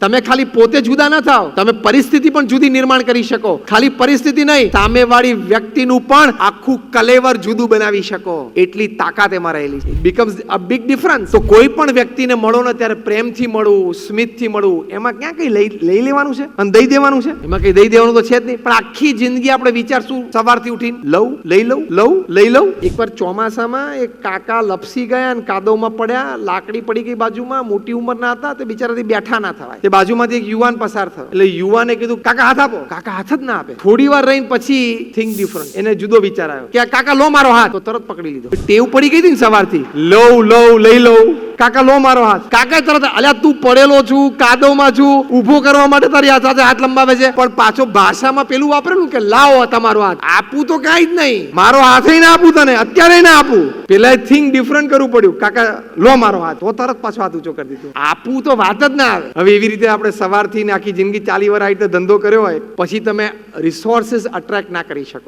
તમે ખાલી પોતે જુદા ન થાઓ, તમે પરિસ્થિતિ પણ જુદી નિર્માણ કરી શકો. ખાલી પરિસ્થિતિ નહીં, સામેવાળી વ્યક્તિનું પણ આખું કલેવર જુદું બનાવી શકો. એટલી તાકાત એમાં રહેલી છે. Becomes a big difference. તો કોઈ પણ વ્યક્તિને મળો ને ત્યારે પ્રેમથી મળવું, સ્મિતથી મળવું. એમાં ક્યાં કઈ લઈ લેવાનું છે અને દઈ દેવાનું છે? એમાં કઈ દઈ દેવાનું તો છે જ નહીં. પણ આખી જિંદગી આપણે વિચારશું સવારથી ઉઠીને લઈ લઉં. એકવાર ચોમાસામાં એક કાકા લપસી ગયા અને કાદવમાં પડ્યા, લાકડી પડી ગઈ બાજુમાં, મોટી ઉંમરના હતા, તે બિચારાથી બેઠા ના થવાય. બાજુમાંથી એક યુવાન પસાર થયો એટલે યુવાને કીધું કાકા હાથ આપો. કાકા હાથ જ ના આપે. થોડી વાર રહીને પછી થિંક ડિફરન્ટ, એને જુદો વિચાર આવ્યો કે કાકા લો મારો હાથ. તો તરત પકડી લીધો. ટેવ પડી ગઈ હતી ને સવારથી, લઈ લઉં. કાકા લો મારો હાથ. કાકા તરત અલ્યા તું પડેલો છું, કાદવમાં છું, ઊભો કરવા માટે તારી સાથે હાથ લંબાવે છે, પણ પાછો ભાષામાં પેલું વાપરેલું કે લાવો તમારો હાથ. આપું તો કાંઈ જ નહીં, મારો હાથ ના આપું તને, અત્યારે ના આપું. પેલા થિંક ડિફરન્ટ કરવું પડ્યું. કાકા લો મારો હાથ. તો તરત પાછો હાથ ઊંચો કરી દીધો. આપું તો વાત જ ના આવે. હવે એવી રીતે આપણે સવારથી આખી જિંદગી 40 વર્ષ આ રીતે ધંધો કર્યો હોય, પછી તમે રિસોર્સિસ અટ્રેક્ટ ના કરી શકો.